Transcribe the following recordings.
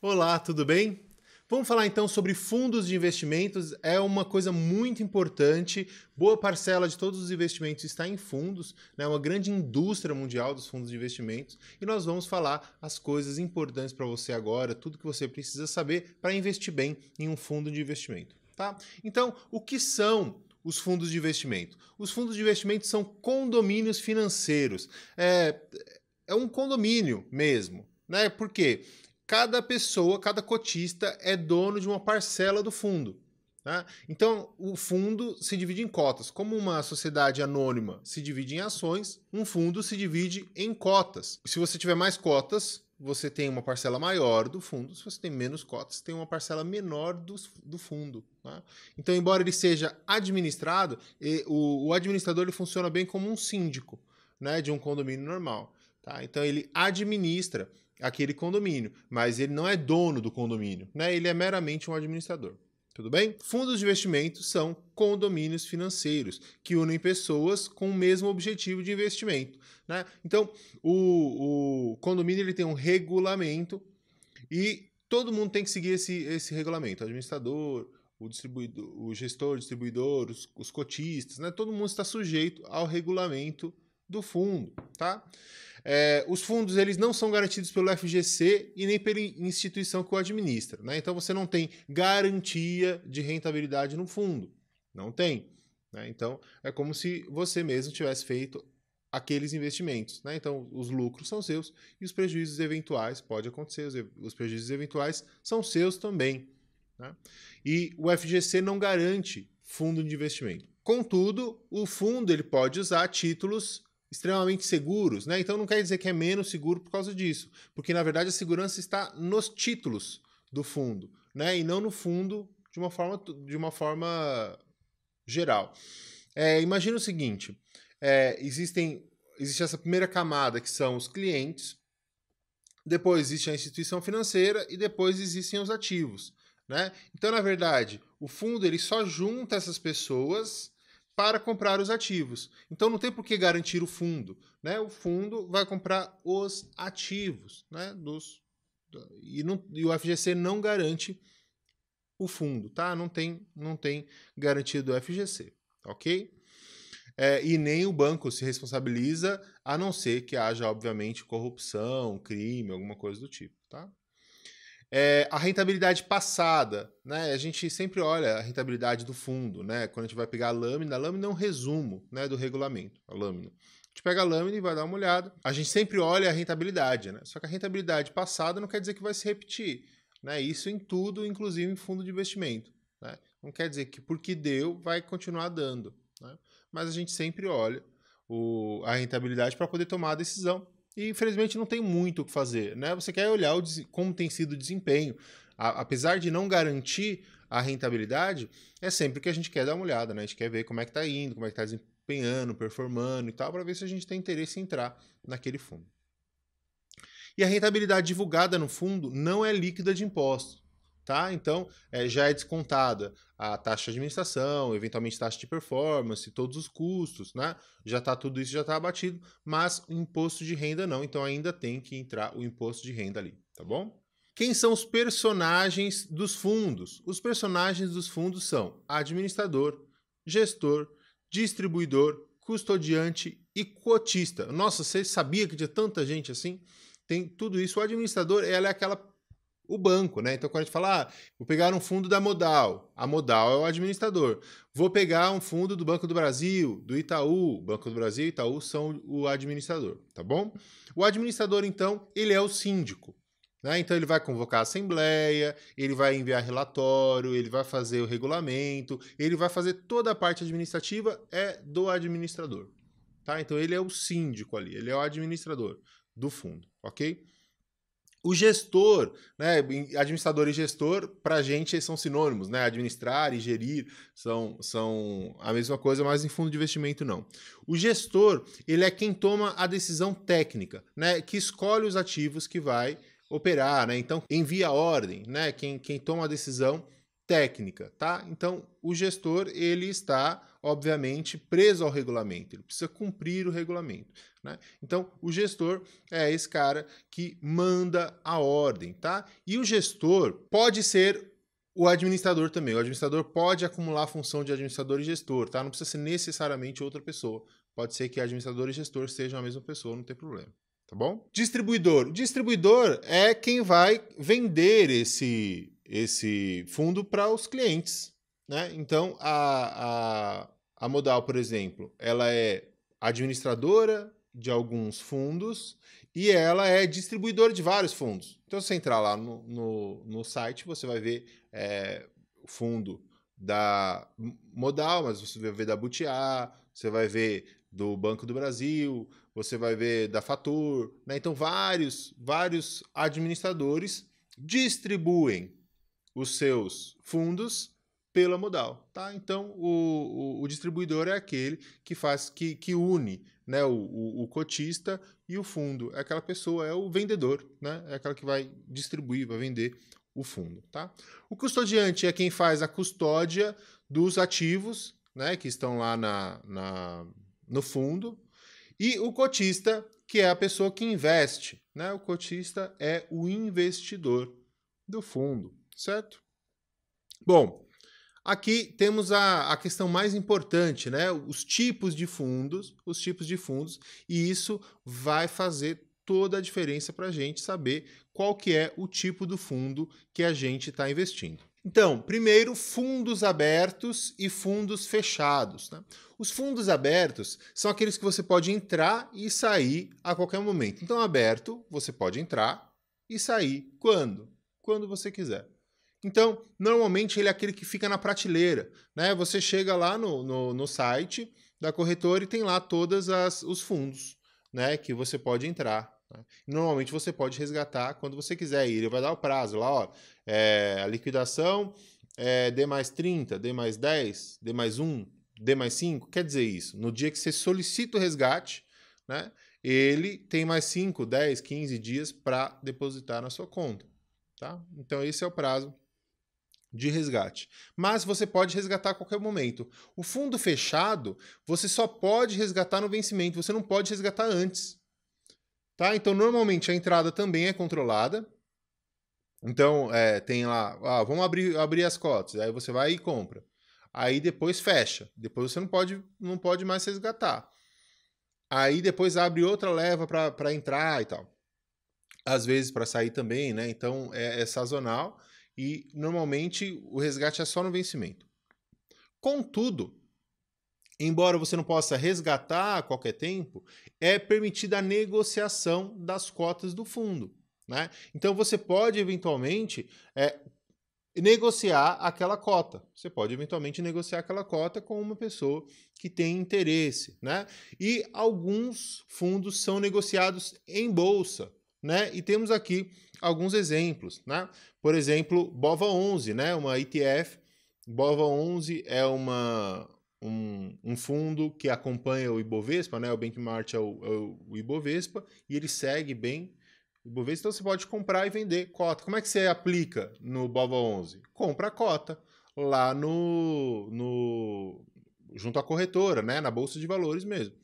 Olá, tudo bem? Vamos falar então sobre fundos de investimentos. É uma coisa muito importante. Boa parcela de todos os investimentos está em fundos, né? Uma grande indústria mundial dos fundos de investimentos. E nós vamos falar as coisas importantes para você agora, tudo que você precisa saber para investir bem em um fundo de investimento, tá? Então, o que são os fundos de investimento? Os fundos de investimento são condomínios financeiros. É um condomínio mesmo, né? Por quê? Cada pessoa, cada cotista é dono de uma parcela do fundo. Tá? Então, o fundo se divide em cotas. Como uma sociedade anônima se divide em ações, um fundo se divide em cotas. Se você tiver mais cotas, você tem uma parcela maior do fundo. Se você tem menos cotas, você tem uma parcela menor do fundo. Tá? Então, embora ele seja administrado, o administrador ele funciona bem como um síndico, né, de um condomínio normal. Tá? Então, ele administra aquele condomínio, mas ele não é dono do condomínio, né? Ele é meramente um administrador. Tudo bem? Fundos de investimento são condomínios financeiros que unem pessoas com o mesmo objetivo de investimento, né? Então, o condomínio ele tem um regulamento e todo mundo tem que seguir esse regulamento. O administrador, o distribuidor, o gestor, o distribuidor, os cotistas, né? Todo mundo está sujeito ao regulamento do fundo, tá? Os fundos eles não são garantidos pelo FGC e nem pela instituição que o administra, né? Então você não tem garantia de rentabilidade no fundo, não tem, né? Então é como se você mesmo tivesse feito aqueles investimentos, né? Então os lucros são seus e os prejuízos eventuais, pode acontecer, os prejuízos eventuais são seus também, né? E o FGC não garante fundo de investimento. Contudo, o fundo ele pode usar títulos extremamente seguros, né? Então não quer dizer que é menos seguro por causa disso, porque na verdade a segurança está nos títulos do fundo, né? E não no fundo de uma forma geral. Imagina o seguinte: existe essa primeira camada que são os clientes, depois existe a instituição financeira e depois existem os ativos, né? Então na verdade o fundo ele só junta essas pessoas para comprar os ativos. Então não tem por que garantir o fundo, né? O fundo vai comprar os ativos, né? E o FGC não garante o fundo, tá? Não tem garantia do FGC, ok? E nem o banco se responsabiliza, a não ser que haja, obviamente, corrupção, crime, alguma coisa do tipo, tá? A rentabilidade passada, né? A gente sempre olha a rentabilidade do fundo, né? Quando a gente vai pegar a lâmina é um resumo, né, do regulamento, a lâmina. A gente pega a lâmina e vai dar uma olhada. A gente sempre olha a rentabilidade, né? Só que a rentabilidade passada não quer dizer que vai se repetir, né? Isso em tudo, inclusive em fundo de investimento, né? Não quer dizer que porque deu, vai continuar dando, né? Mas a gente sempre olha a rentabilidade para poder tomar a decisão. E infelizmente não tem muito o que fazer, né? Você quer olhar como tem sido o desempenho. Apesar de não garantir a rentabilidade, é sempre que a gente quer dar uma olhada, né? A gente quer ver como é que está indo, como é que está desempenhando, performando e tal, para ver se a gente tem interesse em entrar naquele fundo. E a rentabilidade divulgada no fundo não é líquida de impostos, tá? Então, já é descontada a taxa de administração, eventualmente taxa de performance, todos os custos, né? Tudo isso já está abatido, mas o imposto de renda não, então ainda tem que entrar o imposto de renda ali, tá bom? Quem são os personagens dos fundos? Os personagens dos fundos são administrador, gestor, distribuidor, custodiante e cotista. Nossa, você sabia que tinha tanta gente assim? Tem tudo isso. O administrador, ela é o banco, né? Então, quando a gente fala, vou pegar um fundo da Modal, a Modal é o administrador. Vou pegar um fundo do Banco do Brasil, do Itaú, Banco do Brasil e Itaú são o administrador, tá bom? O administrador, então, ele é o síndico, né? Então, ele vai convocar a assembleia, ele vai enviar relatório, ele vai fazer o regulamento, ele vai fazer toda a parte administrativa do administrador, tá? Então, ele é o síndico ali, ele é o administrador do fundo, ok? O gestor, né, administrador e gestor, para a gente são sinônimos, né? Administrar e gerir são a mesma coisa, mas em fundo de investimento não. O gestor, ele é quem toma a decisão técnica, né? Que escolhe os ativos que vai operar, né? Então, envia a ordem, né? Quem toma a decisão técnica, tá? Então, o gestor, ele está, obviamente, preso ao regulamento, ele precisa cumprir o regulamento, né? Então, o gestor é esse cara que manda a ordem, tá? E o gestor pode ser o administrador também. O administrador pode acumular a função de administrador e gestor, tá? Não precisa ser necessariamente outra pessoa. Pode ser que administrador e gestor sejam a mesma pessoa, não tem problema. Tá bom? Distribuidor. O distribuidor é quem vai vender esse fundo para os clientes, né? Então, a Modal, por exemplo, ela é administradora de alguns fundos e ela é distribuidora de vários fundos. Então, se você entrar lá no site, você vai ver o fundo da Modal, mas você vai ver da Butiá, você vai ver do Banco do Brasil, você vai ver da Fator, né? Então vários administradores distribuem os seus fundos pela Modal, tá? Então o distribuidor é aquele que faz, que une, né, o cotista e o fundo. É aquela pessoa, é o vendedor, né? É aquela que vai distribuir, vai vender o fundo, tá? O custodiante é quem faz a custódia dos ativos, né, que estão lá no fundo. E o cotista, que é a pessoa que investe, né? O cotista é o investidor do fundo, certo? Bom, aqui temos a questão mais importante, né? Os tipos de fundos, e isso vai fazer toda a diferença para a gente saber qual que é o tipo do fundo que a gente está investindo. Então, primeiro, fundos abertos e fundos fechados, né? Os fundos abertos são aqueles que você pode entrar e sair a qualquer momento. Então, aberto, você pode entrar e sair quando? Quando você quiser. Então, normalmente ele é aquele que fica na prateleira, né? Você chega lá no site da corretora e tem lá todos os fundos, né, que você pode entrar. Né? Normalmente você pode resgatar quando você quiser ir. Ele vai dar o prazo lá, ó, a liquidação é D mais 30, D mais 10, D mais 1, D mais 5. Quer dizer isso, no dia que você solicita o resgate, né, ele tem mais 5, 10, 15 dias para depositar na sua conta. Tá? Então esse é o prazo de resgate. Mas você pode resgatar a qualquer momento. O fundo fechado, você só pode resgatar no vencimento, você não pode resgatar antes. Tá? Então, normalmente, a entrada também é controlada. Então, tem lá, vamos abrir as cotas. Aí você vai e compra. Aí depois fecha. Depois você não pode mais resgatar. Aí depois abre outra leva para entrar e tal. Às vezes para sair também, né? Então, é sazonal. E, normalmente, o resgate é só no vencimento. Contudo, embora você não possa resgatar a qualquer tempo, é permitida a negociação das cotas do fundo. Né? Então, você pode, eventualmente, negociar aquela cota. Você pode, eventualmente, negociar aquela cota com uma pessoa que tem interesse. Né? E alguns fundos são negociados em bolsa. Né? E temos aqui alguns exemplos, né? Por exemplo, BOVA11, né? Uma ETF. BOVA11 é um fundo que acompanha o Ibovespa, né? O benchmark é o Ibovespa, e ele segue bem o Ibovespa, então você pode comprar e vender cota. Como é que você aplica no BOVA11? Compra a cota lá junto à corretora, né? Na Bolsa de Valores mesmo.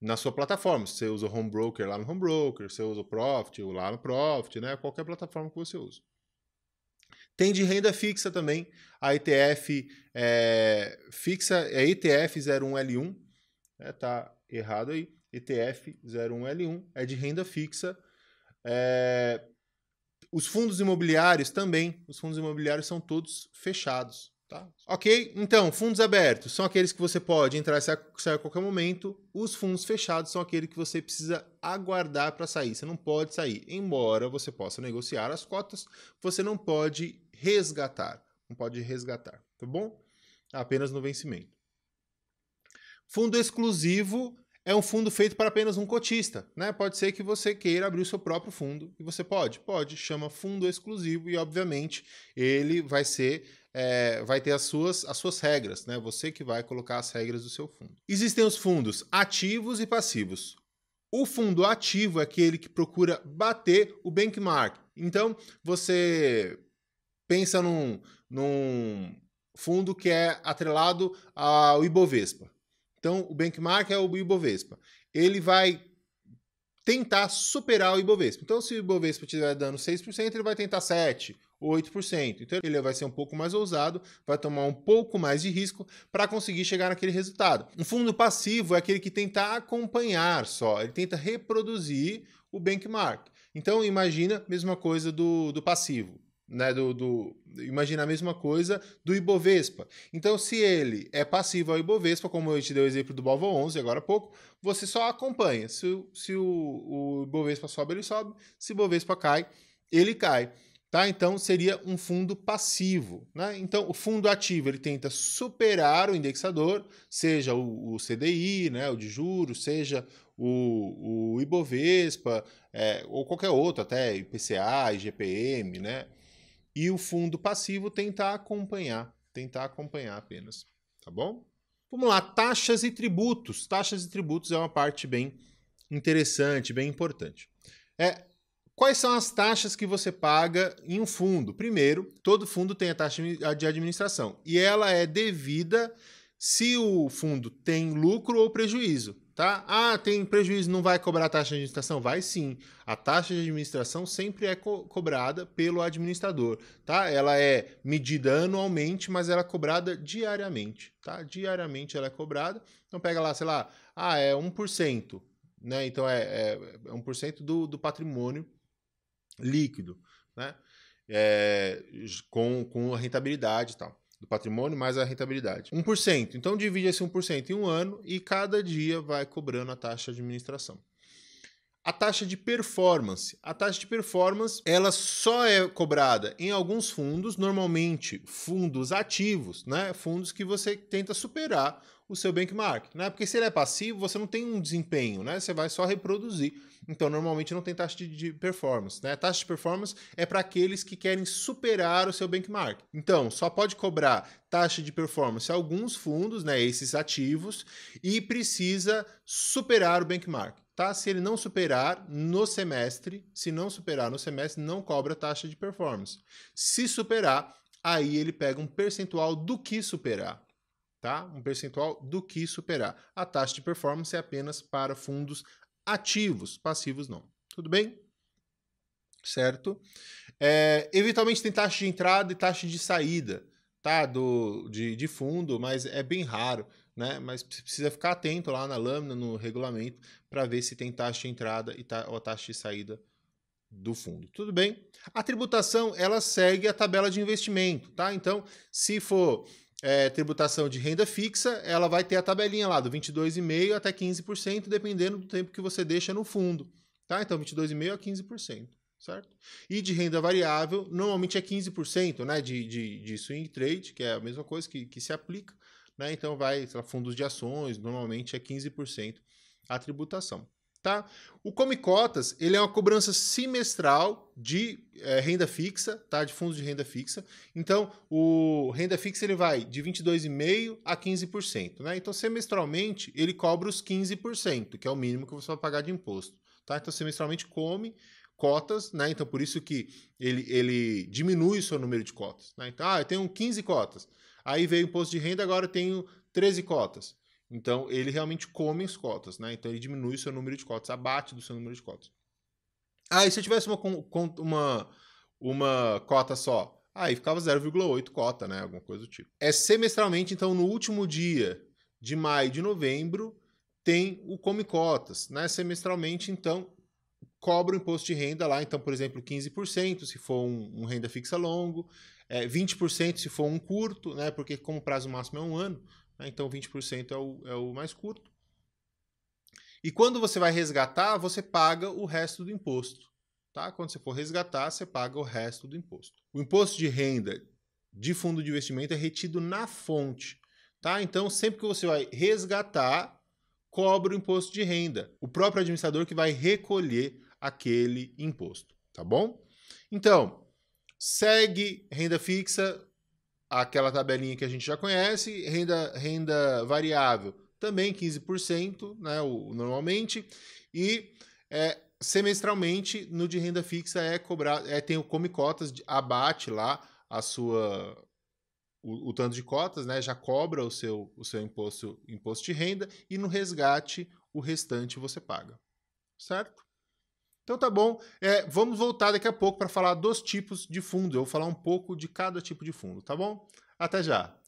Na sua plataforma, você usa o Home Broker lá no Home Broker, você usa o Profit lá no Profit, né? Qualquer plataforma que você usa. Tem de renda fixa também, a ETF fixa, é ETF01L1, né? Tá errado aí, ETF01L1, é de renda fixa. Os fundos imobiliários também, os fundos imobiliários são todos fechados. Tá? Ok? Então, fundos abertos são aqueles que você pode entrar e sair a qualquer momento. Os fundos fechados são aqueles que você precisa aguardar para sair. Você não pode sair. Embora você possa negociar as cotas, você não pode resgatar. Não pode resgatar, tá bom? Apenas no vencimento. Fundo exclusivo é um fundo feito para apenas um cotista. Né? Pode ser que você queira abrir o seu próprio fundo. E você pode? Pode. Chama fundo exclusivo e, obviamente, ele vai ter as suas regras, né? Você que vai colocar as regras do seu fundo. Existem os fundos ativos e passivos. O fundo ativo é aquele que procura bater o benchmark. Então, você pensa num fundo que é atrelado ao Ibovespa. Então, o benchmark é o Ibovespa. Ele vai tentar superar o Ibovespa. Então, se o Ibovespa estiver dando 6%, ele vai tentar 7%, 8%. Então, ele vai ser um pouco mais ousado, vai tomar um pouco mais de risco para conseguir chegar naquele resultado. Um fundo passivo é aquele que tenta acompanhar só, ele tenta reproduzir o benchmark. Então, imagina a mesma coisa do passivo. Né, imagina a mesma coisa do Ibovespa. Então, se ele é passivo ao Ibovespa, como eu te dei o exemplo do Balvo 11 agora há pouco, você só acompanha. Se o Ibovespa sobe, ele sobe. Se o Ibovespa cai, ele cai. Tá? Então, seria um fundo passivo. Né? Então, o fundo ativo ele tenta superar o indexador, seja o CDI, né, o de juros, seja o Ibovespa, ou qualquer outro, até IPCA, IGPM, né? E o fundo passivo tentar acompanhar apenas, tá bom? Vamos lá, taxas e tributos. Taxas e tributos é uma parte bem interessante, bem importante. Quais são as taxas que você paga em um fundo? Primeiro, todo fundo tem a taxa de administração e ela é devida se o fundo tem lucro ou prejuízo. Tá? Ah, tem prejuízo, não vai cobrar a taxa de administração? Vai sim. A taxa de administração sempre é cobrada pelo administrador. Tá? Ela é medida anualmente, mas ela é cobrada diariamente. Tá? Diariamente ela é cobrada. Então pega lá, sei lá, é 1%. Né? Então é 1% do patrimônio líquido, né? Com a rentabilidade e tal. Do patrimônio mais a rentabilidade. 1%. Então divide esse 1% em um ano e cada dia vai cobrando a taxa de administração. A taxa de performance. A taxa de performance, ela só é cobrada em alguns fundos, normalmente fundos ativos, né? Fundos que você tenta superar o seu benchmark, né? Porque se ele é passivo, você não tem um desempenho, né? Você vai só reproduzir. Então, normalmente não tem taxa de performance, né? A taxa de performance é para aqueles que querem superar o seu benchmark. Então, só pode cobrar taxa de performance alguns fundos, né? Esses ativos, e precisa superar o benchmark. Tá? Se ele não superar no semestre, não cobra taxa de performance. Se superar, aí ele pega um percentual do que superar. Tá? Um percentual do que superar. A taxa de performance é apenas para fundos ativos, passivos não. Tudo bem? Certo? Eventualmente tem taxa de entrada e taxa de saída, tá? De fundo, mas é bem raro, né? Mas precisa ficar atento lá na lâmina, no regulamento, para ver se tem taxa de entrada ou taxa de saída do fundo. Tudo bem? A tributação, ela segue a tabela de investimento, tá? Então, se for tributação de renda fixa, ela vai ter a tabelinha lá do 22,5% até 15%, dependendo do tempo que você deixa no fundo, tá? Então, 22,5% a 15%. Certo? E de renda variável, normalmente é 15%, né, de swing trade, que é a mesma coisa que se aplica, né? Então vai, sei lá, fundos de ações, normalmente é 15% a tributação. Tá? O Come Cotas, ele é uma cobrança semestral de renda fixa, tá? De fundos de renda fixa. Então, o renda fixa ele vai de 22,5% a 15%. Né? Então, semestralmente, ele cobra os 15%, que é o mínimo que você vai pagar de imposto. Tá? Então, semestralmente come cotas, né? Então, por isso que ele diminui o seu número de cotas. Né? Então, eu tenho 15 cotas. Aí veio o imposto de renda, agora eu tenho 13 cotas. Então, ele realmente come as cotas, né? Então, ele diminui o seu número de cotas, abate do seu número de cotas. E se eu tivesse uma cota só? Aí ficava 0,8 cota, né? Alguma coisa do tipo. Semestralmente, então, no último dia de maio e de novembro, tem o Come Cotas, né? Semestralmente, então, cobra o imposto de renda lá, então, por exemplo, 15% se for um renda fixa longo, 20% se for um curto, né? Porque como o prazo máximo é um ano, né? Então 20% é o mais curto. E quando você vai resgatar, você paga o resto do imposto. Tá? Quando você for resgatar, você paga o resto do imposto. O imposto de renda de fundo de investimento é retido na fonte. Tá? Então, sempre que você vai resgatar, cobra o imposto de renda. O próprio administrador que vai recolher aquele imposto, tá bom? Então, segue renda fixa, aquela tabelinha que a gente já conhece, renda variável também 15%, né, normalmente, e semestralmente no de renda fixa tem o Come Cotas, abate lá a sua o tanto de cotas, né, já cobra o seu imposto de renda, e no resgate o restante você paga, certo? Então tá bom, vamos voltar daqui a pouco para falar dos tipos de fundo. Eu vou falar um pouco de cada tipo de fundo, tá bom? Até já!